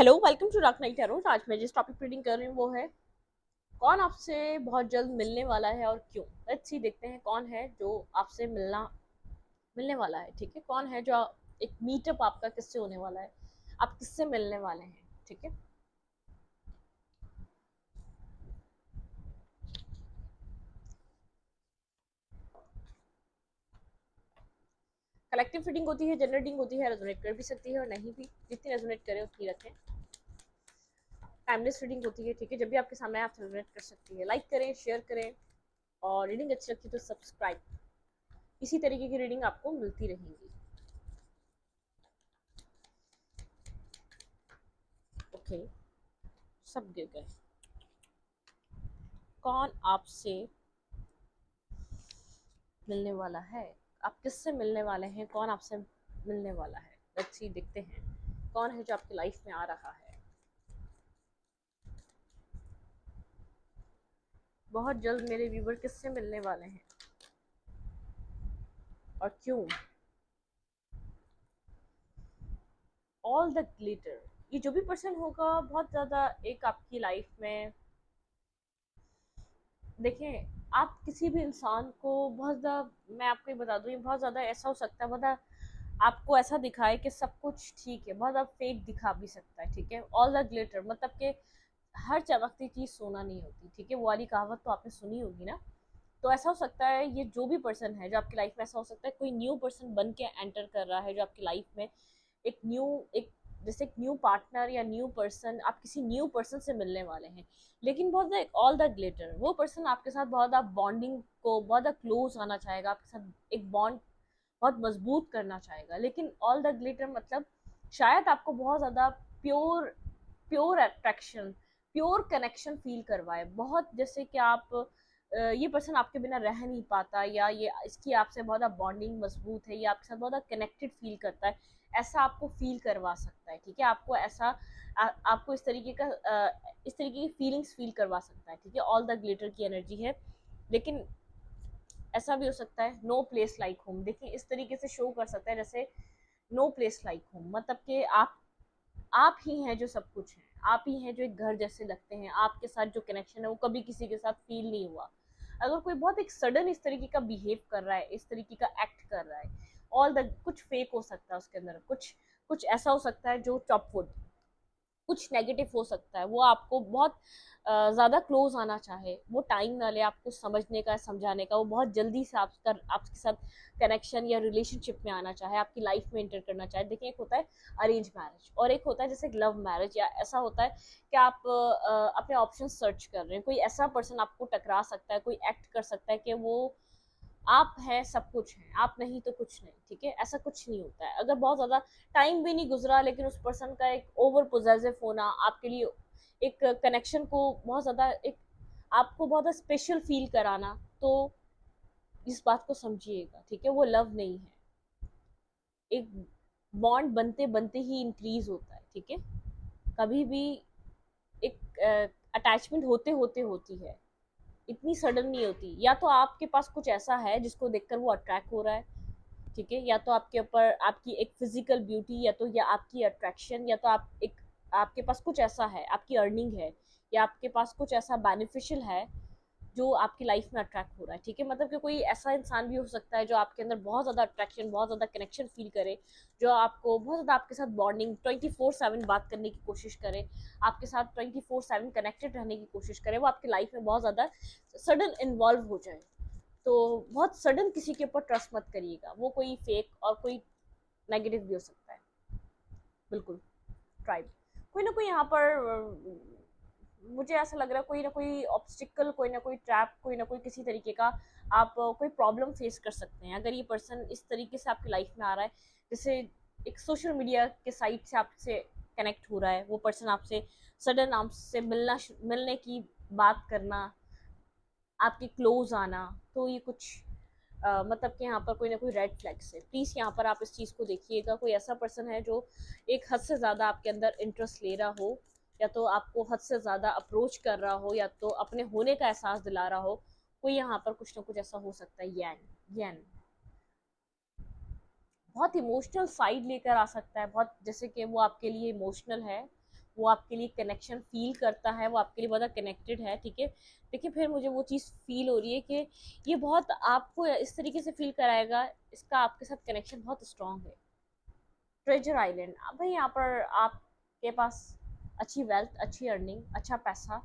Hello, welcome to Rock Night Tarot. आज मैं जिस टॉपिक रीडिंग कर रही हूँ वो है कौन आपसे बहुत जल्द मिलने वाला है और क्यों। लेट्स सी, देखते हैं कौन है जो आपसे मिलने वाला है। ठीक है, कौन है जो एक मीटअप आपका किससे होने वाला है, आप किससे मिलने वाले हैं। ठीक है, कलेक्टिव रीडिंग होती है, जनरल रीडिंग होती है, रेजोनेट कर भी सकती है और नहीं भी, जितनी रेजोनेट करे उतनी रखें। टाइमलेस रीडिंग होती है। ठीक है, जब भी आपके सामने आप रेजोनेट कर सकती है। लाइक करें, शेयर करें और रीडिंग अच्छी लगती है तो सब्सक्राइब। इसी तरीके की रीडिंग आपको मिलती रहेंगी। ओके, सब गिर गए। कौन आपसे मिलने वाला है, आप किससे मिलने वाले हैं, कौन आपसे मिलने वाला है। लेट्स सी, देखते हैं कौन है जो आपकी लाइफ में आ रहा है बहुत जल्द। मेरे व्यूवर किससे मिलने वाले हैं और क्यों। ऑल द ग्लिटर, ये जो भी पर्सन होगा बहुत ज्यादा एक आपकी लाइफ में, देखें, आप किसी भी इंसान को बहुत ज्यादा, मैं आपको ये बता दूं, ये बहुत ज्यादा ऐसा हो सकता है, बहुत आपको ऐसा दिखाए कि सब कुछ ठीक है, बहुत ज्यादा फेक दिखा भी सकता है। ठीक है, ऑल द ग्लिटर मतलब कि हर चमकती चीज सोना नहीं होती। ठीक है, वो वाली कहावत तो आपने सुनी होगी ना। तो ऐसा हो सकता है, ये जो भी पर्सन है जो आपकी लाइफ में, ऐसा हो सकता है कोई न्यू पर्सन बन के एंटर कर रहा है जो आपकी लाइफ में, एक न्यू, एक जैसे एक न्यू पार्टनर या न्यू पर्सन, आप किसी न्यू पर्सन से मिलने वाले हैं। लेकिन बहुत ज्यादा ऑल द ग्लिटर, वो पर्सन आपके साथ बहुत ज्यादा बॉन्डिंग को, बहुत ज्यादा क्लोज आना चाहेगा, आपके साथ एक बॉन्ड बहुत मजबूत करना चाहेगा। लेकिन ऑल द ग्लिटर मतलब शायद आपको बहुत ज्यादा pure pure attraction, pure connection feel करवाए बहुत, जैसे कि आप ये पर्सन आपके बिना रह नहीं पाता, या ये इसकी आपसे बहुत ज़्यादा बॉन्डिंग मजबूत है, या आपके साथ बहुत ज़्यादा कनेक्टेड फील करता है, ऐसा आपको फील करवा सकता है। ठीक है, आपको ऐसा आपको इस तरीके का इस तरीके की फीलिंग्स फील करवा सकता है। ठीक है, ऑल द ग्लिटर की एनर्जी है। लेकिन ऐसा भी हो सकता है नो प्लेस लाइक होम, देखिए इस तरीके से शो कर सकता है जैसे नो प्लेस लाइक होम, मतलब कि आप ही हैं जो सब कुछ है, आप ही हैं जो एक घर जैसे लगते हैं, आपके साथ जो कनेक्शन है वो कभी किसी के साथ फील नहीं हुआ। अगर कोई बहुत एक सडन इस तरीके का बिहेव कर रहा है, इस तरीके का एक्ट कर रहा है, ऑल द कुछ फेक हो सकता है उसके अंदर, कुछ कुछ ऐसा हो सकता है जो चॉपवुड, कुछ नेगेटिव हो सकता है, वो आपको बहुत ज़्यादा क्लोज आना चाहे, वो टाइम ना ले आपको समझने का, समझाने का, वो बहुत जल्दी से आपके साथ कनेक्शन या रिलेशनशिप में आना चाहे, आपकी लाइफ में एंटर करना चाहे। देखिए, एक होता है अरेंज मैरिज और एक होता है जैसे लव मैरिज, या ऐसा होता है कि आप अपने ऑप्शन सर्च कर रहे हैं, कोई ऐसा पर्सन आपको टकरा सकता है, कोई एक्ट कर सकता है कि वो आप है सब कुछ है, आप नहीं तो कुछ नहीं। ठीक है, ऐसा कुछ नहीं होता है। अगर बहुत ज्यादा टाइम भी नहीं गुजरा लेकिन उस पर्सन का एक ओवर पोजेसिव होना आपके लिए एक कनेक्शन को बहुत ज्यादा एक आपको बहुत ज्यादा स्पेशल फील कराना, तो इस बात को समझिएगा। ठीक है, वो लव नहीं है, एक बॉन्ड बनते बनते ही इंक्रीज होता है। ठीक है, कभी भी एक अटैचमेंट होते होते होती है, इतनी सडन नहीं होती। या तो आपके पास कुछ ऐसा है जिसको देखकर वो अट्रैक्ट हो रहा है, ठीक है, या तो आपके ऊपर आपकी एक फिजिकल ब्यूटी, या तो या आपकी अट्रैक्शन, या तो आप एक आपके पास कुछ ऐसा है, आपकी अर्निंग है, या आपके पास कुछ ऐसा बेनिफिशियल है जो आपकी लाइफ में अट्रैक्ट हो रहा है। ठीक है, मतलब कि कोई ऐसा इंसान भी हो सकता है जो आपके अंदर बहुत ज़्यादा अट्रैक्शन, बहुत ज़्यादा कनेक्शन फील करे, जो आपको बहुत ज़्यादा आपके साथ बॉन्डिंग 24/7 बात करने की कोशिश करे, आपके साथ 24/7 कनेक्टेड रहने की कोशिश करे, वो आपकी लाइफ में बहुत ज़्यादा सडन इन्वॉल्व हो जाए। तो बहुत सडन किसी के ऊपर ट्रस्ट मत करिएगा, वो कोई फेक और कोई नेगेटिव भी हो सकता है। बिल्कुल, ट्राइब, कोई ना कोई यहाँ पर मुझे ऐसा लग रहा है, कोई ना कोई ऑब्स्टिकल, कोई ना कोई ट्रैप, कोई ना कोई किसी तरीके का आप कोई प्रॉब्लम फेस कर सकते हैं अगर ये पर्सन इस तरीके से आपकी लाइफ में आ रहा है। जैसे एक सोशल मीडिया के साइट से आपसे कनेक्ट हो रहा है, वो पर्सन आपसे सडन आपसे मिलने की बात करना, आपके क्लोज आना, तो ये कुछ मतलब कि यहाँ पर कोई ना कोई रेड फ्लैग्स है। प्लीज़ यहाँ पर आप इस चीज़ को देखिएगा, कोई ऐसा पर्सन है जो एक हद से ज़्यादा आपके अंदर इंटरेस्ट ले रहा हो, या तो आपको हद से ज़्यादा अप्रोच कर रहा हो, या तो अपने होने का एहसास दिला रहा हो। कोई यहाँ पर कुछ ना कुछ ऐसा हो सकता है। यैन यैन बहुत इमोशनल साइड लेकर आ सकता है, बहुत जैसे कि वो आपके लिए इमोशनल है, वो आपके लिए कनेक्शन फील करता है, वो आपके लिए बहुत कनेक्टेड है, ठीक है। देखिए फिर मुझे वो चीज़ फील हो रही है कि ये बहुत आपको इस तरीके से फील कराएगा, इसका आपके साथ कनेक्शन बहुत स्ट्रांग है। ट्रेजर आइलैंड, अब भाई यहाँ पर आपके पास अच्छी वेल्थ, अच्छी अर्निंग, अच्छा पैसा,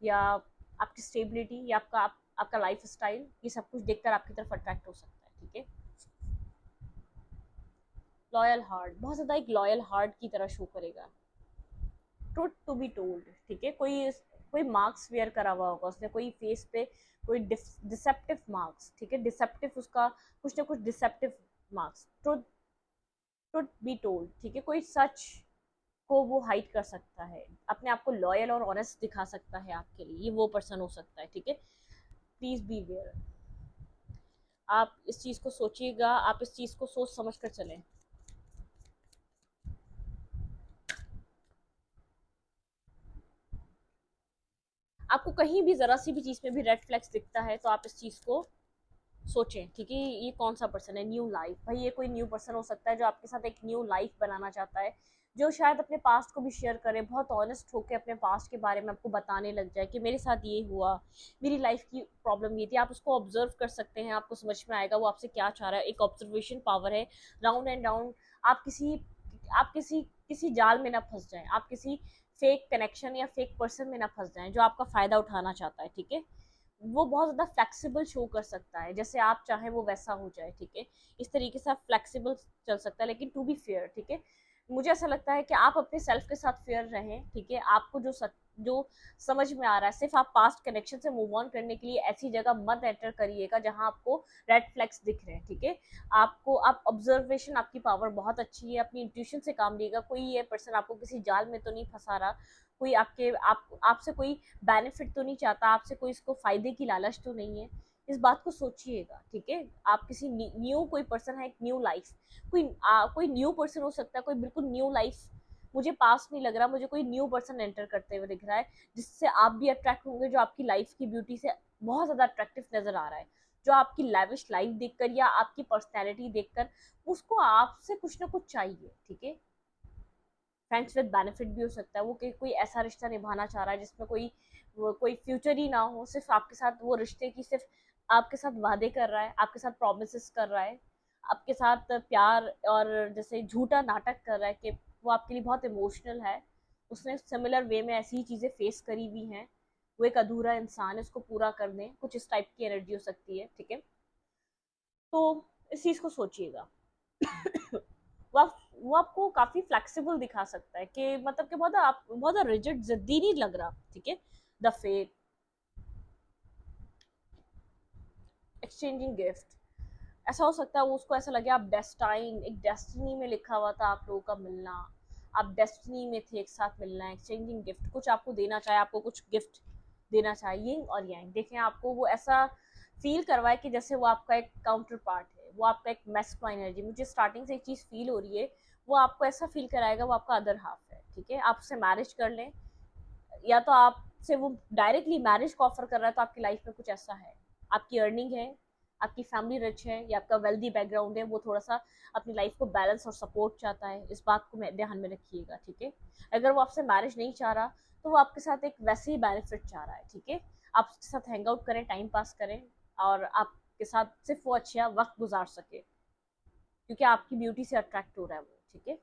या आपकी स्टेबिलिटी, या आपका लाइफ स्टाइल, ये सब कुछ देखकर आपकी तरफ अट्रैक्ट हो सकता है, ठीक है। लॉयल हार्ट, बहुत ज़्यादा एक लॉयल हार्ट की तरह शो करेगा। ट्रुथ टू बी टोल्ड, ठीक है, कोई मार्क्स वेयर करा हुआ होगा उसने, कोई फेस पे कोई डिसेप्टिव मार्क्स, ठीक है, डिसेप्टिव, उसका कुछ ना कुछ deceptive marks. Truth truth be told, ठीक है, कोई सच को वो हाइड कर सकता है, अपने आप को लॉयल और ऑनेस्ट दिखा सकता है आपके लिए, ये वो पर्सन हो सकता है, ठीक है। प्लीज बी वेयर, आप इस चीज को सोचिएगा, आप इस चीज को सोच समझ कर चलें। आपको कहीं भी जरा सी भी चीज में भी रेड फ्लैग्स दिखता है तो आप इस चीज को सोचें, ठीक है। ये कौन सा पर्सन है, न्यू लाइफ, भाई ये कोई न्यू पर्सन हो सकता है जो आपके साथ एक न्यू लाइफ बनाना चाहता है, जो शायद अपने पास्ट को भी शेयर करे, बहुत ऑनेस्ट होकर अपने पास्ट के बारे में आपको बताने लग जाए कि मेरे साथ ये हुआ, मेरी लाइफ की प्रॉब्लम ये थी। आप उसको ऑब्जर्व कर सकते हैं, आपको समझ में आएगा वो आपसे क्या चाह रहा है, एक ऑब्जर्वेशन पावर है, राउंड एंड राउंड। आप किसी जाल में ना फंस जाएं, आप किसी फेक कनेक्शन या फेक पर्सन में ना फंस जाएं जो आपका फायदा उठाना चाहता है, ठीक है। वो बहुत ज़्यादा फ्लेक्सिबल शो कर सकता है, जैसे आप चाहें वो वैसा हो जाए, ठीक है। इस तरीके से आप फ्लेक्सिबल चल सकता है, लेकिन टू बी फेयर, ठीक है। मुझे ऐसा लगता है कि आप अपने सेल्फ के साथ फेयर रहें, ठीक है। आपको जो समझ में आ रहा है, सिर्फ आप पास्ट कनेक्शन से मूव ऑन करने के लिए ऐसी जगह मत एंटर करिएगा जहां आपको रेड फ्लैग्स दिख रहे हैं, ठीक है। आप ऑब्जर्वेशन, आपकी पावर बहुत अच्छी है, अपनी इंट्यूशन से काम लीजिएगा। कोई ये पर्सन आपको किसी जाल में तो नहीं फंसा रहा, कोई आपसे कोई बेनिफिट तो नहीं चाहता, आपसे कोई इसको फायदे की लालच तो नहीं है। इस बात को सोचिएगा, ठीक है। आप किसी न्यू कोई पर्सन है, एक न्यू लाइफ, कोई न्यू पर्सन हो सकता है, कोई बिल्कुल न्यू लाइफ, मुझे पास नहीं लग रहा, मुझे कोई न्यू पर्सन एंटर करते हुए दिख रहा है, जिससे आप भी अट्रैक्ट होंगे, जो आपकी लाइफ की ब्यूटी से बहुत ज़्यादा अट्रैक्टिव नजर आ रहा है, जो आपकी लैविश लाइफ देखकर या आपकी पर्सनैलिटी देखकर उसको आपसे कुछ ना कुछ चाहिए, ठीक है। फ्रेंड्स विद बेनिफिट भी हो सकता है, वो कोई ऐसा रिश्ता निभाना चाह रहा है जिसमें कोई फ्यूचर ही ना हो, सिर्फ आपके साथ वो रिश्ते की सिर्फ आपके साथ वादे कर रहा है, आपके साथ प्रोमिस कर रहा है, आपके साथ प्यार और जैसे झूठा नाटक कर रहा है कि वो आपके लिए बहुत इमोशनल है, उसने सिमिलर वे में ऐसी ही चीज़ें फेस करी हुई हैं, वो एक अधूरा इंसान है, उसको पूरा कर दें, कुछ इस टाइप की एनर्जी हो सकती है, ठीक है। तो इस चीज़ को सोचिएगा। वो आपको काफी फ्लेक्सिबल दिखा सकता है, कि मतलब कि बहुत रिजिड जिद्दी नहीं लग रहा, ठीक है। द फेट, एक्सचेंजिंग गिफ्ट, ऐसा हो सकता है वो उसको ऐसा लगे आप डेस्टाइन, एक डेस्टिनी में लिखा हुआ था आप लोगों का मिलना, आप डेस्टिनी में थे एक साथ मिलना। एक्सचेंजिंग गिफ्ट, कुछ आपको देना चाहे, आपको कुछ गिफ्ट देना चाहिए, और yang देखें, आपको वो ऐसा फील करवाए कि जैसे वो आपका एक काउंटर पार्ट है, वो आपका एक मैस्कुलाइन एनर्जी, मुझे स्टार्टिंग से एक चीज़ फील हो रही है, वो आपको ऐसा फील कराएगा वो आपका अदर हाफ है, ठीक है। आप उससे मैरिज कर लें, या तो आपसे वो डायरेक्टली मैरिज को ऑफर कर रहा है, तो आपकी लाइफ में कुछ ऐसा है, आपकी अर्निंग है, आपकी फैमिली रिच है, या आपका वेल्दी बैकग्राउंड है, वो थोड़ा सा अपनी लाइफ को बैलेंस और सपोर्ट चाहता है, इस बात को ध्यान में रखिएगा, ठीक है। अगर वो आपसे मैरिज नहीं चाह रहा तो वो आपके साथ एक वैसे ही बेनिफिट चाह रहा है, ठीक है। आप उसके साथ हैंग आउट करें, टाइम पास करें, और आपके साथ सिर्फ वो अच्छा वक्त गुजार सके, क्योंकि आपकी ब्यूटी से अट्रैक्ट हो रहा है वो, ठीक है।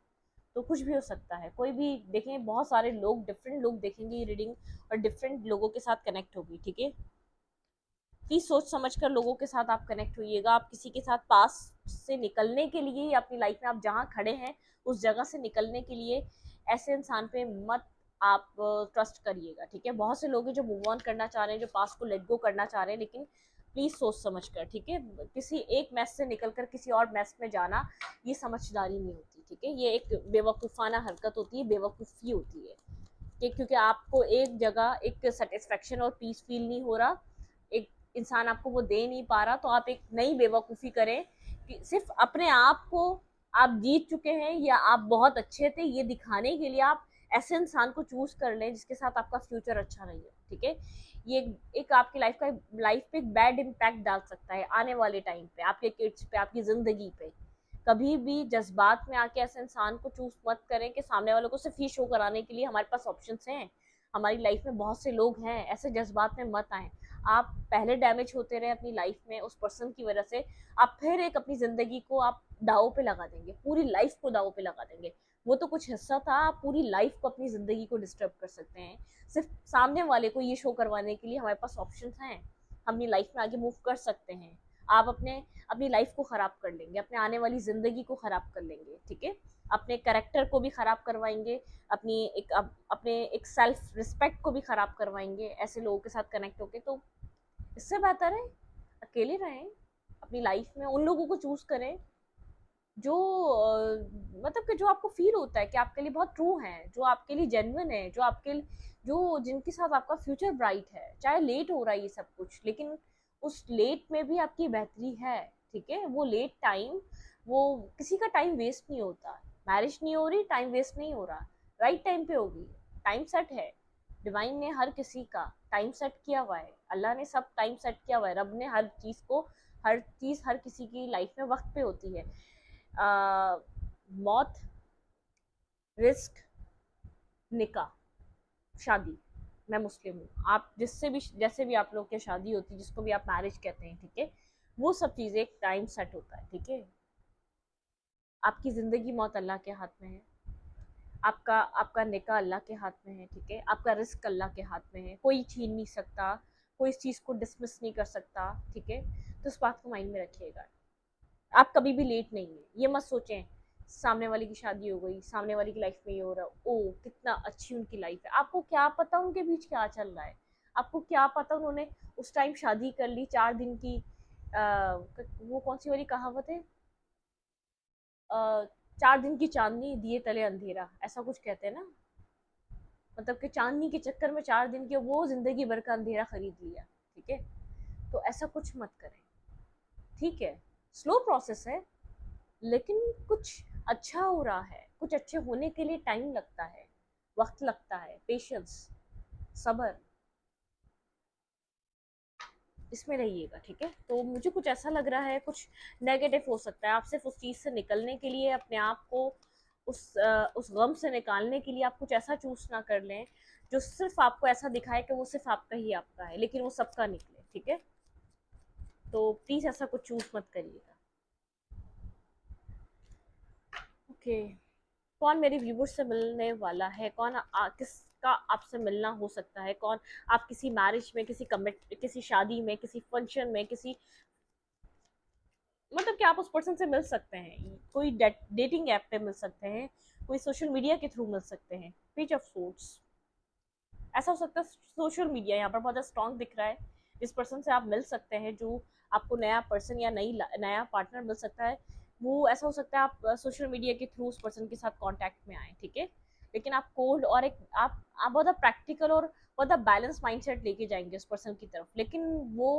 तो कुछ भी हो सकता है, कोई भी देखें, बहुत सारे लोग, डिफरेंट लोग देखेंगे ये रीडिंग, और डिफरेंट लोगों के साथ कनेक्ट होगी, ठीक है। प्लीज सोच समझ कर लोगों के साथ आप कनेक्ट होइएगा। आप किसी के साथ पास से निकलने के लिए, या अपनी लाइफ में आप जहाँ खड़े हैं उस जगह से निकलने के लिए ऐसे इंसान पे मत आप ट्रस्ट करिएगा, ठीक है। बहुत से लोग हैं जो मूव ऑन करना चाह रहे हैं, जो पास को लेट गो करना चाह रहे हैं, लेकिन प्लीज सोच समझ कर, ठीक है। किसी एक मैस से निकलकर किसी और मैस में जाना, ये समझदारी नहीं होती, ठीक है। ये एक बेवकूफ़ाना हरकत होती है, बेवकूफ़ी होती है, कि क्योंकि आपको एक जगह एक सेटिस्फेक्शन और पीस फील नहीं हो रहा, एक इंसान आपको वो दे नहीं पा रहा, तो आप एक नई बेवकूफ़ी करें कि सिर्फ अपने आप को आप जीत चुके हैं या आप बहुत अच्छे थे, ये दिखाने के लिए आप ऐसे इंसान को चूज कर लें जिसके साथ आपका फ्यूचर अच्छा नहीं है, ठीक है। ये एक आपकी लाइफ पे एक बैड इम्पैक्ट डाल सकता है आने वाले टाइम पे, आपके किड्स पे, आपकी ज़िंदगी पे, कभी भी जज्बात में आके ऐसे इंसान को चूज मत करें कि सामने वालों को सिर्फ ही शो कराने के लिए हमारे पास ऑप्शंस हैं, हमारी लाइफ में बहुत से लोग हैं, ऐसे जज्बात में मत आए। आप पहले डैमेज होते रहे अपनी लाइफ में उस पर्सन की वजह से, आप फिर एक अपनी जिंदगी को आप दाव पे लगा देंगे, पूरी लाइफ को दाव पे लगा देंगे। वो तो कुछ हिस्सा था, आप पूरी लाइफ को अपनी जिंदगी को डिस्टर्ब कर सकते हैं सिर्फ सामने वाले को ये शो करवाने के लिए हमारे पास ऑप्शंस हैं, हम अपनी लाइफ में आगे मूव कर सकते हैं। आप अपनी लाइफ को खराब कर लेंगे, अपने आने वाली जिंदगी को खराब कर लेंगे, ठीक है, अपने करेक्टर को भी खराब करवाएंगे, अपने एक सेल्फ रिस्पेक्ट को भी खराब करवाएंगे ऐसे लोगों के साथ कनेक्ट होके। तो इससे बेहतर है अकेले रहें, अपनी लाइफ में उन लोगों को चूज करें जो मतलब कि जो आपको फील होता है कि आपके लिए बहुत ट्रू हैं, जो आपके लिए जेन्युइन है, जो जिनके साथ आपका फ्यूचर ब्राइट है। चाहे लेट हो रहा है ये सब कुछ, लेकिन उस लेट में भी आपकी बेहतरी है, ठीक है। वो लेट टाइम, वो किसी का टाइम वेस्ट नहीं होता, मैरिज नहीं हो रही टाइम वेस्ट नहीं हो रहा, राइट टाइम पे होगी, टाइम सेट है, डिवाइन ने हर किसी का टाइम सेट किया हुआ है, अल्लाह ने सब टाइम सेट किया हुआ है, रब ने हर चीज हर किसी की लाइफ में वक्त पे होती है। मौत, रिस्क, निकाह, शादी, मैं मुस्लिम हूँ, आप जिससे भी जैसे भी आप लोग की शादी होती है, जिसको भी आप मैरिज कहते हैं, ठीक है, वो सब चीजें एक टाइम सेट होता है, ठीक है। आपकी जिंदगी मौत अल्लाह के हाथ में है, आपका आपका निकाह अल्लाह के हाथ में है, ठीक है, आपका रिस्क अल्लाह के हाथ में है, कोई छीन नहीं सकता, कोई इस चीज को डिसमिस नहीं कर सकता, ठीक है। तो इस बात को माइंड में रखिएगा, आप कभी भी लेट नहीं है, ये मत सोचें सामने वाले की शादी हो गई, सामने वाले की लाइफ में ये हो रहा है, ओ कितना अच्छी उनकी लाइफ है, आपको क्या पता उनके बीच क्या चल रहा है, आपको क्या पता उन्होंने उस टाइम शादी कर ली 4 दिन की। वो कौन सी वाली कहावत है, 4 दिन की चांदनी दिए तले अंधेरा, ऐसा कुछ कहते हैं ना, मतलब कि चांदनी के चक्कर में 4 दिन की वो जिंदगी भर का अंधेरा खरीद लिया, ठीक है। तो ऐसा कुछ मत करें, ठीक है, स्लो प्रोसेस है, लेकिन कुछ अच्छा हो रहा है, कुछ अच्छे होने के लिए टाइम लगता है, वक्त लगता है, पेशेंस, सब्र, इसमें रहिएगा, ठीक है। तो मुझे कुछ ऐसा लग रहा है, कुछ नेगेटिव हो सकता है, आप सिर्फ उस चीज़ से निकलने के लिए, अपने आप को उस गम से निकालने के लिए आप कुछ ऐसा चूज ना कर लें जो सिर्फ आपको ऐसा दिखाए कि वो सिर्फ आपका ही आपका है, लेकिन वो सबका निकले, ठीक है। तो प्लीज़ ऐसा कुछ चूज मत करिएगा, ओके। कौन मेरे व्यूवर्स से मिलने वाला है, किसका आपसे मिलना हो सकता है, कौन, आप किसी मैरिज में, किसी शादी में, किसी फंक्शन में, किसी, मतलब कि आप उस पर्सन से मिल सकते हैं, कोई डेटिंग ऐप पे मिल सकते हैं, कोई सोशल मीडिया के थ्रू मिल सकते हैं, पेज ऑफ सोर्ट्स, ऐसा हो सकता है सोशल मीडिया यहाँ पर बहुत स्ट्रॉन्ग दिख रहा है, जिस पर्सन से आप मिल सकते हैं, जो आपको नया पर्सन या नया पार्टनर मिल सकता है, वो ऐसा हो सकता है आप सोशल मीडिया के थ्रू उस पर्सन के साथ कांटेक्ट में आए, ठीक है। लेकिन आप कोल्ड और एक आप बहुत प्रैक्टिकल और बहुत बैलेंस माइंडसेट लेके जाएंगे उस पर्सन की तरफ, लेकिन वो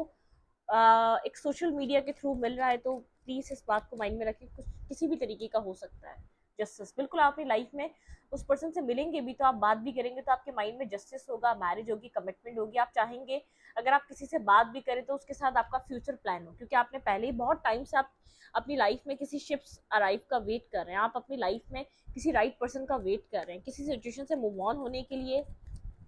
एक सोशल मीडिया के थ्रू मिल रहा है, तो प्लीज इस बात को माइंड में रखें, कुछ किसी भी तरीके का हो सकता है जस्टिस, बिल्कुल आप अपनी लाइफ में उस पर्सन से मिलेंगे भी, तो आप बात भी करेंगे, तो आपके माइंड में जस्टिस होगा, मैरिज होगी, कमिटमेंट होगी, आप चाहेंगे अगर आप किसी से बात भी करें तो उसके साथ आपका फ्यूचर प्लान हो, क्योंकि आपने पहले ही बहुत टाइम से आप अपनी लाइफ में किसी शिप्स अराइव का वेट कर रहे हैं, आप अपनी लाइफ में किसी राइट पर्सन का वेट कर रहे हैं, किसी सिचुएशन से मूव ऑन होने के लिए,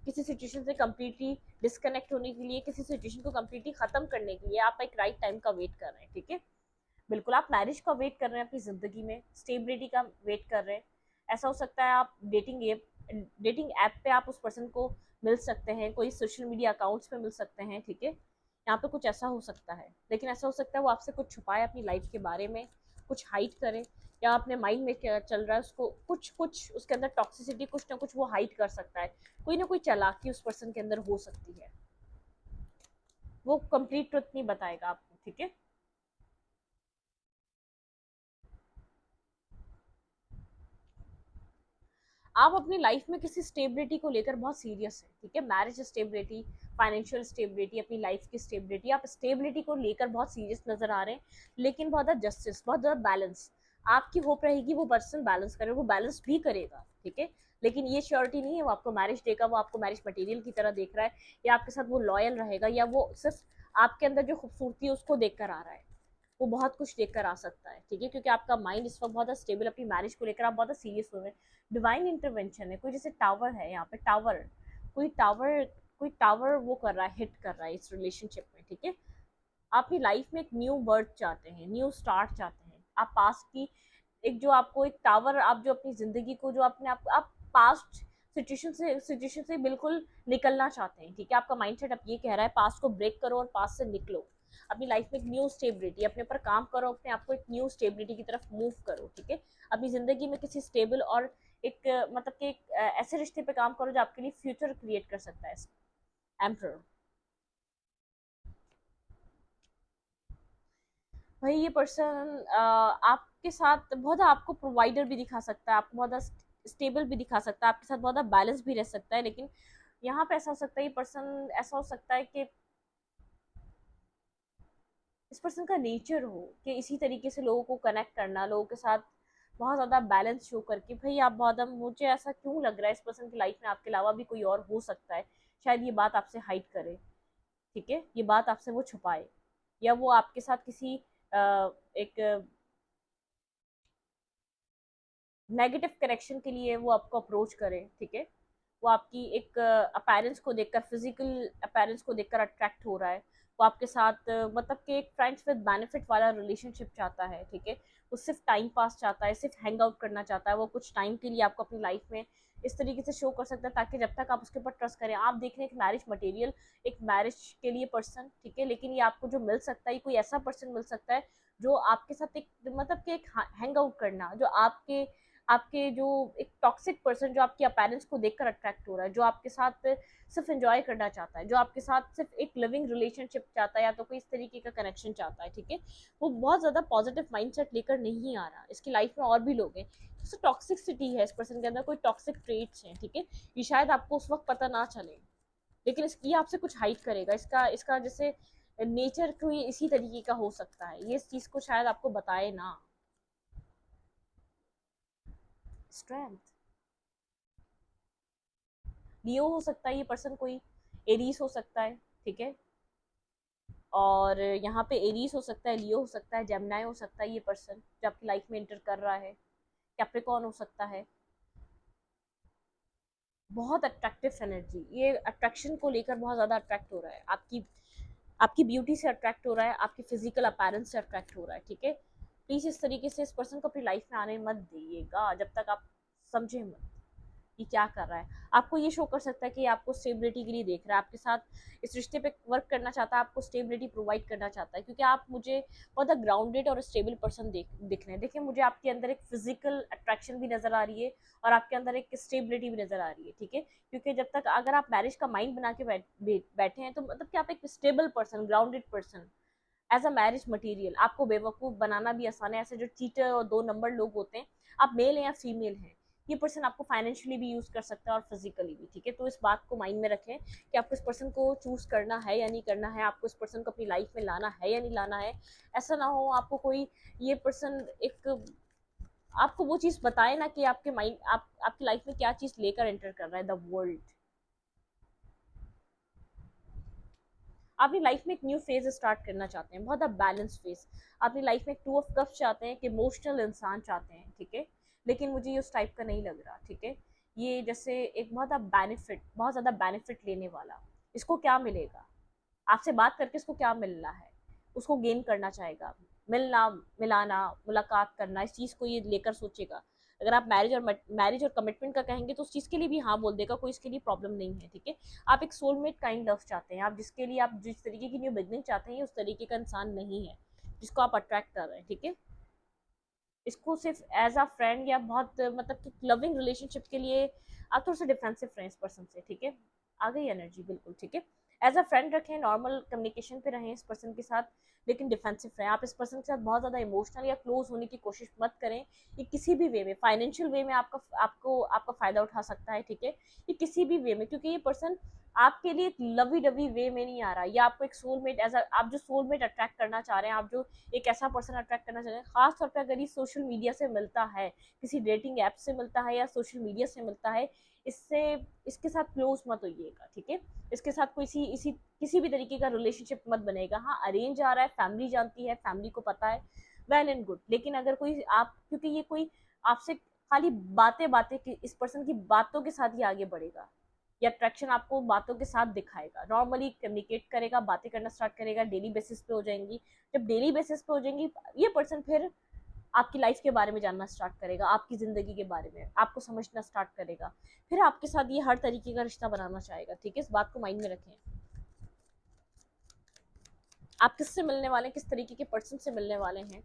किसी सिचुएशन से कम्प्लीटली डिस्कनेक्ट होने के लिए, किसी सिचुएशन को कम्प्लीटली खत्म करने के लिए आप एक राइट टाइम का वेट कर रहे हैं, ठीक है। बिल्कुल आप मैरिज का वेट कर रहे हैं, अपनी जिंदगी में स्टेबिलिटी का वेट कर रहे हैं, ऐसा हो सकता है आप डेटिंग ऐप पे आप उस पर्सन को मिल सकते हैं, कोई सोशल मीडिया अकाउंट्स पे मिल सकते हैं, ठीक है। यहाँ पे कुछ ऐसा हो सकता है, लेकिन ऐसा हो सकता है वो आपसे कुछ छुपाए अपनी लाइफ के बारे में, कुछ हाइड करे, या अपने माइंड में क्या चल रहा है उसको कुछ उसके अंदर टॉक्सिसिटी कुछ ना कुछ वो हाइड कर सकता है, कोई ना कोई चालाकी उस पर्सन के अंदर हो सकती है, वो कंप्लीट ट्रुथ नहीं बताएगा आपको, ठीक है। आप अपनी लाइफ में किसी स्टेबिलिटी को लेकर बहुत सीरियस है, ठीक है, मैरिज स्टेबिलिटी, फाइनेंशियल स्टेबिलिटी, अपनी लाइफ की स्टेबिलिटी, आप स्टेबिलिटी को लेकर बहुत सीरियस नजर आ रहे हैं, लेकिन बहुत ज़्यादा जस्टिस, बहुत ज़्यादा बैलेंस, आपकी होप रहेगी वो पर्सन बैलेंस करे, वो बैलेंस भी करेगा, ठीक है। लेकिन ये श्योरिटी नहीं है वो आपको मैरिज देगा, वो आपको मैरिज मटेरियल की तरह देख रहा है, या आपके साथ वो लॉयल रहेगा, या वो सिर्फ आपके अंदर जो खूबसूरती है उसको देख कर आ रहा है, वो बहुत कुछ लेकर आ सकता है, ठीक है, क्योंकि आपका माइंड इस वक्त बहुत स्टेबल, अपनी मैरिज को लेकर आप बहुत सीरियस हो रहे हैं। डिवाइन इंटरवेंशन है, कोई जैसे टावर है यहाँ पे, टावर, कोई टावर, कोई टावर वो कर रहा है, हिट कर रहा है इस रिलेशनशिप में, ठीक है। आप अपनी लाइफ में एक न्यू बर्थ चाहते हैं, न्यू स्टार्ट चाहते हैं, आप पास्ट की एक जो आपको एक टावर, आप जो अपनी जिंदगी को जो अपने आप पास्ट सिचुएशन से बिल्कुल निकलना चाहते हैं, ठीक है। आपका माइंडसेट अब ये कह रहा है पास्ट को ब्रेक करो और पास्ट से निकलो, अपनी लाइफ में एक न्यू स्टेबिलिटी, अपने ऊपर काम करो, अपने आप को एक न्यू स्टेबिलिटी की तरफ मूव करो, ठीक है। अपनी जिंदगी में किसी स्टेबल और एक मतलब कि एक ऐसे रिश्ते पे काम करो जो आपके लिए फ्यूचर क्रिएट कर सकता है। एम्परर, भाई ये पर्सन आपके साथ बहुत आपको प्रोवाइडर भी दिखा सकता है, आपको बहुत स्टेबल भी दिखा सकता है, आपके साथ बहुत बैलेंस भी रह सकता है, लेकिन यहाँ पे ऐसा हो सकता है, ये पर्सन ऐसा हो सकता है कि इस पर्सन का नेचर हो कि इसी तरीके से लोगों को कनेक्ट करना, लोगों के साथ बहुत ज़्यादा बैलेंस शो करके, भाई आप बहुत, मुझे ऐसा क्यों लग रहा है इस पर्सन की लाइफ में आपके अलावा भी कोई और हो सकता है, शायद ये बात आपसे हाइड करे, ठीक है, ये बात आपसे वो छुपाए, या वो आपके साथ किसी एक नेगेटिव कनेक्शन के लिए वो आपको अप्रोच करे, ठीक है। वो आपकी एक अपैरेंस को देखकर, फिजिकल अपैरेंस को देखकर अट्रैक्ट हो रहा है, वो आपके साथ मतलब कि एक फ्रेंड्स विद बेनिफिट वाला रिलेशनशिप चाहता है, ठीक है। वो सिर्फ टाइम पास चाहता है, सिर्फ हैंग आउट करना चाहता है, वो कुछ टाइम के लिए आपको अपनी लाइफ में इस तरीके से शो कर सकता है ताकि जब तक आप उसके ऊपर ट्रस्ट करें। आप देख रहे हैं एक मैरिज मटेरियल, एक मैरिज के लिए पर्सन, ठीक है, लेकिन ये आपको जो मिल सकता है, ये कोई ऐसा पर्सन मिल सकता है जो आपके साथ एक मतलब कि एक हैंग आउट करना, जो आपके आपके जो एक टॉक्सिक पर्सन जो आपके अपैरेंस को देखकर अट्रैक्ट हो रहा है, जो आपके साथ सिर्फ एंजॉय करना चाहता है, जो आपके साथ सिर्फ एक लिविंग रिलेशनशिप चाहता है, या तो कोई इस तरीके का कनेक्शन चाहता है, ठीक है। वो बहुत ज्यादा पॉजिटिव माइंडसेट लेकर नहीं आ रहा, इसकी लाइफ में और भी लोग हैं, तो टॉक्सिसिटी है इस पर्सन के अंदर, कोई टॉक्सिक ट्रेट्स हैं, ठीक है। ये शायद आपको उस वक्त पता ना चले, लेकिन ये आपसे कुछ हाइड करेगा, इसका इसका जैसे नेचर कोई इसी तरीके का हो सकता है, ये इस चीज को शायद आपको बताए ना। स्ट्रेंथ, लियो हो सकता है ये पर्सन, कोई एरीज हो सकता है, ठीक है। और यहाँ पे एरीज हो सकता है, लियो हो सकता है, जेमिनाई हो सकता है ये पर्सन जो आपकी लाइफ में एंटर कर रहा है, कैप्रिकॉर्न हो सकता है। बहुत अट्रैक्टिव एनर्जी, ये अट्रैक्शन को लेकर बहुत ज़्यादा अट्रैक्ट हो रहा है, आपकी आपकी ब्यूटी से अट्रैक्ट हो रहा है, आपकी फिजिकल अपैरेंस से अट्रैक्ट हो रहा है, ठीक है। प्लीज़ इस तरीके से इस पर्सन को अपनी लाइफ में आने मत दिएगा जब तक आप समझे मत कि क्या कर रहा है। आपको ये शो कर सकता है कि आपको स्टेबिलिटी के लिए देख रहा है, आपके साथ इस रिश्ते पे वर्क करना चाहता है, आपको स्टेबिलिटी प्रोवाइड करना चाहता है, क्योंकि आप मुझे बहुत ग्राउंडेड और स्टेबल पर्सन दिख रहे हैं। देखिए मुझे आपके अंदर एक फिजिकल अट्रैक्शन भी नजर आ रही है, और आपके अंदर एक स्टेबिलिटी भी नजर आ रही है, ठीक है। क्योंकि जब तक अगर आप मैरिज का माइंड बना के बैठे हैं, तो मतलब कि आप एक stable person, grounded person as a marriage material, आपको बेवकूफ बनाना भी आसान है। ऐसे जो चीटर और 2 नंबर लोग होते हैं, आप मेल हैं या फीमेल हैं, ये पर्सन आपको फाइनेंशियली भी यूज कर सकता है और फिजिकली भी, ठीक है। तो इस बात को माइंड में रखें कि आपको इस पर्सन को चूज करना है या नहीं करना है, आपको इस पर्सन को अपनी लाइफ में लाना है या नहीं लाना है। ऐसा ना हो आपको कोई ये पर्सन एक आपको वो चीज बताए ना कि आपके माइंड आपकी लाइफ में क्या चीज लेकर एंटर कर रहा है द वर्ल्ड। आप अपनी लाइफ में एक न्यू फेज स्टार्ट करना चाहते हैं, बहुत बैलेंस फेज। अपनी लाइफ में एक 2 ऑफ कप्स चाहते हैं, कि इमोशनल इंसान चाहते हैं, ठीक है। लेकिन मुझे ये उस टाइप का नहीं लग रहा, ठीक है। ये जैसे एक बहुत ज़्यादा बेनिफिट लेने वाला, इसको क्या मिलेगा, आपसे बात करके इसको क्या मिलना है, उसको गेन करना चाहेगा, मिलना मिलाना मुलाकात करना, इस चीज़ को ये लेकर सोचेगा। अगर आप मैरिज और कमिटमेंट का कहेंगे तो उस चीज़ के लिए भी हाँ बोल देगा, कोई इसके लिए प्रॉब्लम नहीं है, ठीक है। आप एक सोलमेट काइंड लव चाहते हैं, आप जिसके लिए आप जिस तरीके की न्यू बिगनिंग चाहते हैं, उस तरीके का इंसान नहीं है जिसको आप अट्रैक्ट कर रहे हैं, ठीक है। इसको सिर्फ एज अ फ्रेंड या बहुत मतलब कि लविंग रिलेशनशिप के लिए आप थोड़ा सा डिफेंसिव रहें इस पर्सन से, ठीक है। आ गई एनर्जी, बिल्कुल ठीक है। एज अ फ्रेंड रखें, नॉर्मल कम्युनिकेशन पे रहें इस पर्सन के साथ, लेकिन डिफेंसिव रहें। आप इस पर्सन के साथ बहुत ज़्यादा इमोशनल या क्लोज होने की कोशिश मत करें। ये किसी भी वे में, फाइनेंशियल वे में आपका फ़ायदा उठा सकता है, ठीक है। ये किसी भी वे में, क्योंकि ये पर्सन आपके लिए एक लवी डवी वे में नहीं आ रहा, या आपको एक सोलमेट एज आप जो सोलमेट अट्रैक्ट करना चाह रहे हैं, आप जो एक ऐसा पर्सन अट्रैक्ट करना चाह रहे हैं, खास तौर पे अगर ये सोशल मीडिया से मिलता है, किसी डेटिंग ऐप से मिलता है या सोशल मीडिया से मिलता है, इससे इसके साथ क्लोज मत होइएगा, ठीक है। इसके साथ कोई इसी किसी भी तरीके का रिलेशनशिप मत बनेगा। हाँ, अरेंज आ रहा है, फैमिली जानती है, फैमिली को पता है, वेल एंड गुड। लेकिन अगर कोई आप, क्योंकि ये कोई आपसे खाली बातें बातें की, इस पर्सन की बातों के साथ ही आगे बढ़ेगा, या अट्रैक्शन आपको बातों के साथ दिखाएगा, नॉर्मली कम्युनिकेट करेगा, बातें करना स्टार्ट करेगा, डेली बेसिस पे हो जाएंगी। जब डेली बेसिस पे हो जाएंगी, ये पर्सन फिर आपकी लाइफ के बारे में जानना स्टार्ट करेगा, आपकी जिंदगी के बारे में आपको समझना स्टार्ट करेगा, फिर आपके साथ ये हर तरीके का रिश्ता बनाना चाहेगा, ठीक है। इस बात को माइंड में रखें। आप किससे मिलने वाले हैं, किस तरीके के पर्सन से मिलने वाले हैं,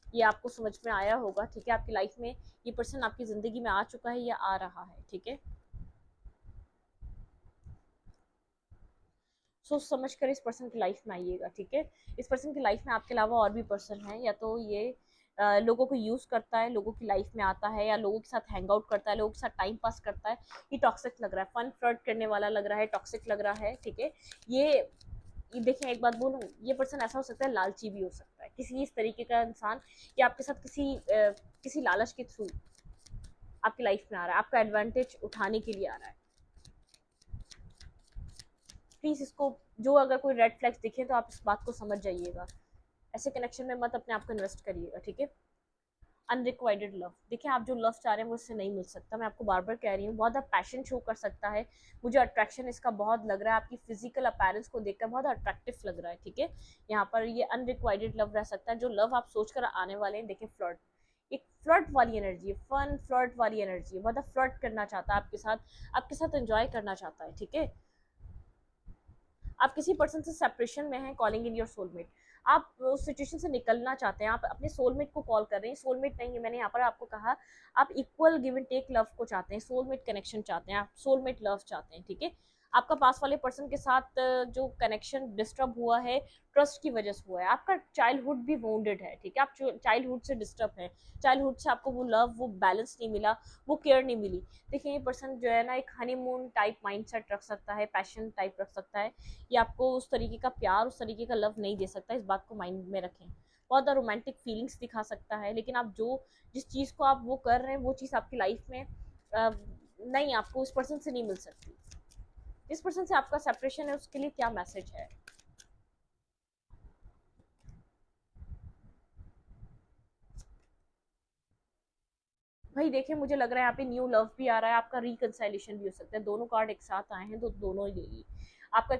ये आपको समझ में आया होगा, ठीक है। आपकी लाइफ में ये पर्सन आपकी जिंदगी में आ चुका है या आ रहा है, ठीक है। सोच समझ कर इस पर्सन की लाइफ में आइएगा, ठीक है। इस पर्सन की लाइफ में आपके अलावा और भी पर्सन है, या तो ये लोगों को यूज करता है, लोगों की लाइफ में आता है, या लोगों के साथ हैंग आउट करता है, लोगों के साथ टाइम पास करता है। ये टॉक्सिक लग रहा है, फन फ्लर्ट करने वाला लग रहा है, टॉक्सिक लग रहा है, ठीक है। ये देखें, एक बात बोलूं, ये पर्सन ऐसा हो सकता है, लालची भी हो सकता है, किसी इस तरीके का इंसान, ये आपके साथ किसी लालच के थ्रू आपकी लाइफ में आ रहा है, आपका एडवांटेज उठाने के लिए आ रहा है। प्लीज इसको, जो अगर कोई रेड फ्लैग्स दिखे तो आप इस बात को समझ जाइएगा। ऐसे कनेक्शन में मत अपने आप को इन्वेस्ट करिएगा, ठीक है। अनरिक्वाइटेड लव, देखिए आप जो लव चाह रहे हैं वो इससे नहीं मिल सकता। मैं आपको बार बार कह रही हूँ, बहुत ज़्यादा पैशन शो कर सकता है, मुझे अट्रैक्शन इसका बहुत लग रहा है, आपकी फिजिकल अपैरेंस को देखकर बहुत अट्रैक्टिव लग रहा है, ठीक है। यहाँ पर ये अनरिक्वाइटेड लव रह सकता है। जो लव आप सोच कर आने वाले हैं, देखिए फ्लर्ट, एक फ्लर्ट वाली एनर्जी है, फन फ्लर्ट वाली एनर्जी है, बहुत फ्लर्ट करना चाहता है आपके साथ एंजॉय करना चाहता है, ठीक है। आप किसी पर्सन से सेपरेशन में हैं, कॉलिंग इन योर सोलमेट, आप उस सिचुएशन से निकलना चाहते हैं, आप अपने सोलमेट को कॉल कर रहे हैं। सोलमेट नहीं है, मैंने यहाँ पर आपको कहा, आप equal give and take love को चाहते हैं, सोलमेट कनेक्शन चाहते हैं, आप सोलमेट लव चाहते हैं, ठीक है। आपका पास वाले पर्सन के साथ जो कनेक्शन डिस्टर्ब हुआ है, ट्रस्ट की वजह से हुआ है, आपका चाइल्डहुड भी वाउंडेड है, ठीक है। आप चाइल्डहुड से डिस्टर्ब है, चाइल्डहुड से आपको वो लव, वो बैलेंस नहीं मिला, वो केयर नहीं मिली। देखिए, ये पर्सन जो है ना, एक हनीमून टाइप माइंडसेट रख सकता है, पैशन टाइप रख सकता है, ये आपको उस तरीके का प्यार, उस तरीके का लव नहीं दे सकता, इस बात को माइंड में रखें। बहुत ज़्यादा रोमांटिक फीलिंग्स दिखा सकता है, लेकिन आप जिस चीज़ को आप वो कर रहे हैं, वो चीज़ आपकी लाइफ में नहीं, आपको उस पर्सन से नहीं मिल सकती। जिस पर्सन से आपका सेपरेशन है, उसके लिए क्या मैसेज है? भाई देखिए, मुझे लग रहा है यहाँ पे न्यू लव भी आ रहा है, आपका रिकंसाइलेशन भी हो सकता है। दोनों कार्ड एक साथ आए हैं तो दोनों ही ले ली। आपका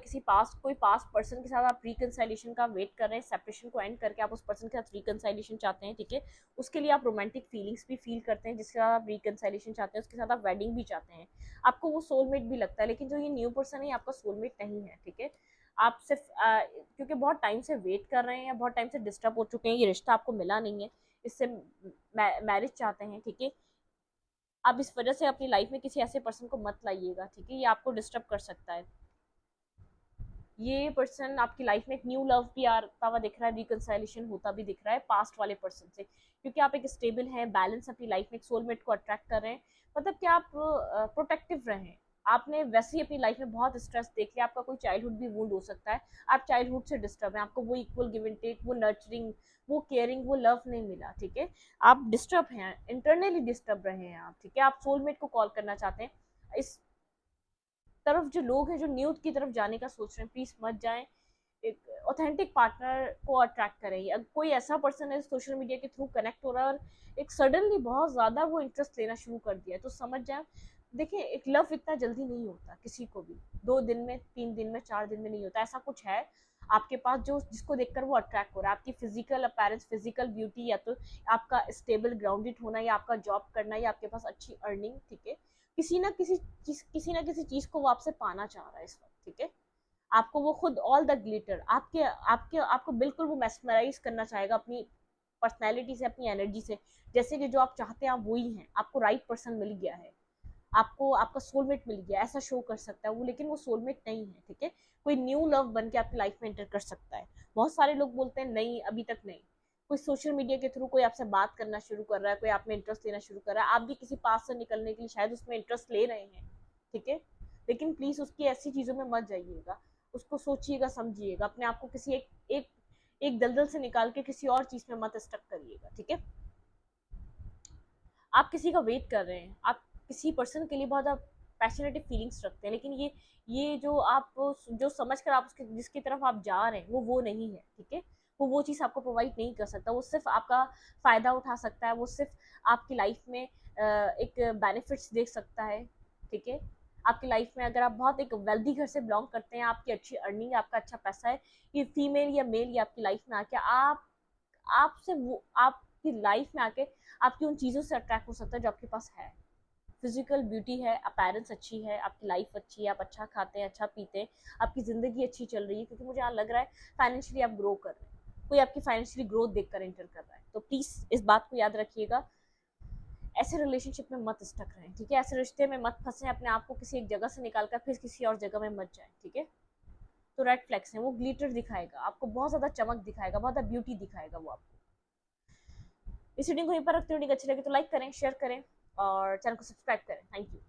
कोई पास्ट पर्सन के साथ आप रिकंसाइलेशन का वेट कर रहे हैं, सेपरेशन को एंड करके आप उस पर्सन के साथ रिकंसाइलेशन चाहते हैं, ठीक है। उसके लिए आप रोमांटिक फीलिंग्स भी फील करते हैं, जिसके साथ आप रिकंसाइलेशन चाहते हैं, उसके साथ आप वेडिंग भी चाहते हैं, आपको वो सोलमेट भी लगता है। लेकिन जो ये न्यू पर्सन है, आपका सोलमेट नहीं है, ठीक है। आप सिर्फ क्योंकि बहुत टाइम से वेट कर रहे हैं, या बहुत टाइम से डिस्टर्ब हो चुके हैं, ये रिश्ता आपको मिला नहीं है, इससे मैरिज चाहते हैं, ठीक है। आप इस वजह से अपनी लाइफ में किसी ऐसे पर्सन को मत लाइएगा, ठीक है, ये आपको डिस्टर्ब कर सकता है। ये पर्सन आपकी लाइफ में एक न्यू लव भी आता हुआ दिख रहा है, रिकंसाइलेशन होता भी दिख रहा है पास्ट वाले पर्सन से, क्योंकि आप एक स्टेबल हैं, बैलेंस अपनी लाइफ में एक सोलमेट को अट्रैक्ट कर रहे हैं। मतलब कि आप प्रोटेक्टिव रहें। आपने वैसे ही अपनी लाइफ में बहुत स्ट्रेस देख लिया, आपका कोई चाइल्डहुड भी वुंड हो सकता है, आप चाइल्डहुड से डिस्टर्ब हैं, आपको वो इक्वल गिव एंड टेक, वो नर्चरिंग, वो केयरिंग, वो लव नहीं मिला, ठीक है। आप डिस्टर्ब हैं, इंटरनली डिस्टर्ब रहे हैं आप, ठीक है। आप सोलमेट को कॉल करना चाहते हैं। इस तरफ जो लोग हैं, जो न्यूज की तरफ जाने का सोच रहे हैं, प्लीज मत जाएं। एक ऑथेंटिक पार्टनर को अट्रैक्ट करें। अगर कोई ऐसा पर्सन है सोशल मीडिया के थ्रू कनेक्ट हो रहा है और एक सडनली बहुत ज़्यादा वो इंटरेस्ट लेना शुरू कर दिया है, तो समझ जाए। देखिए, एक लव इतना जल्दी नहीं होता किसी को भी, 2 दिन में, 3 दिन में, 4 दिन में नहीं होता, ऐसा कुछ है आपके पास जो जिसको देखकर वो अट्रैक्ट हो रहा है। आपकी फिजिकल अपीयरेंस, फिजिकल ब्यूटी, या तो आपका स्टेबल ग्राउंडेड होना, या आपका जॉब करना, या आपके पास अच्छी अर्निंग, ठीक है। किसी ना किसी चीज को वो आपसे पाना चाह रहा है इस वक्त, ठीक है। आपको वो खुद ऑल द ग्लिटर आपके आपके आपको बिल्कुल वो मेस्मराइज करना चाहेगा अपनी पर्सनैलिटी से, अपनी एनर्जी से। जैसे कि जो आप चाहते हैं, आप वही हैं, आपको राइट पर्सन मिल गया है, आपको आपका सोलमेट मिल गया, ऐसा शो कर सकता है वो, लेकिन वो सोलमेट नहीं है, ठीक है। कोई न्यू लव बन के आपकी लाइफ में एंटर कर सकता है। बहुत सारे लोग बोलते हैं नहीं, अभी तक नहीं। कोई सोशल मीडिया के थ्रू कोई आपसे बात करना शुरू कर रहा है, कोई आप में इंटरेस्ट लेना शुरू कर रहा है, आप भी किसी पास से निकलने के लिए शायद उसमें इंटरेस्ट ले रहे हैं, ठीक है। लेकिन प्लीज उसकी ऐसी चीजों में मत जाइएगा, उसको सोचिएगा, समझिएगा, अपने आप को किसी एक एक दलदल से निकाल के किसी और चीज में मत स्टक करिएगा, ठीक है। आप किसी का वेट कर रहे हैं, आप किसी पर्सन के लिए बहुत पैशनेटिव फीलिंग्स रखते हैं, लेकिन ये जो आप जो समझ कर आप उसके जिसकी तरफ आप जा रहे हैं वो नहीं है, ठीक है। वो चीज़ आपको प्रोवाइड नहीं कर सकता, वो सिर्फ आपका फ़ायदा उठा सकता है, वो सिर्फ आपकी लाइफ में एक बेनिफिट्स देख सकता है, ठीक है। आपकी लाइफ में अगर आप बहुत एक वेल्दी घर से बिलोंग करते हैं, आपकी अच्छी अर्निंग, आपका अच्छा पैसा है, ये फीमेल या मेल ये आपकी लाइफ में आके आपसे वो आपकी लाइफ में आके आपकी उन चीज़ों से अट्रैक्ट हो सकता है जो आपके पास है। फिजिकल ब्यूटी है, अपीयरेंस अच्छी है, आपकी लाइफ अच्छी है, आप अच्छा खाते हैं, अच्छा पीते हैं, आपकी ज़िंदगी अच्छी चल रही है, क्योंकि मुझे यहाँ लग रहा है फाइनेंशियली आप ग्रो कर रहे हैं, कोई आपकी फाइनेंशियली ग्रोथ देखकर एंटर कर रहा है। तो प्लीज़ इस बात को याद रखिएगा, ऐसे रिलेशनशिप में मत स्टक रहें, ठीक है। ऐसे रिश्ते में मत फंसे, अपने आप को किसी एक जगह से निकाल कर फिर किसी और जगह में मत जाए, ठीक है। तो रेड फ्लैग्स हैं, वो ग्लिटर दिखाएगा आपको, बहुत ज़्यादा चमक दिखाएगा, बहुत ज़्यादा ब्यूटी दिखाएगा वो आपको। इस वीडियो को यहीं पर रखते हुए अच्छी लगे तो लाइक करें, शेयर करें और चैनल को सब्सक्राइब करें। Thank you.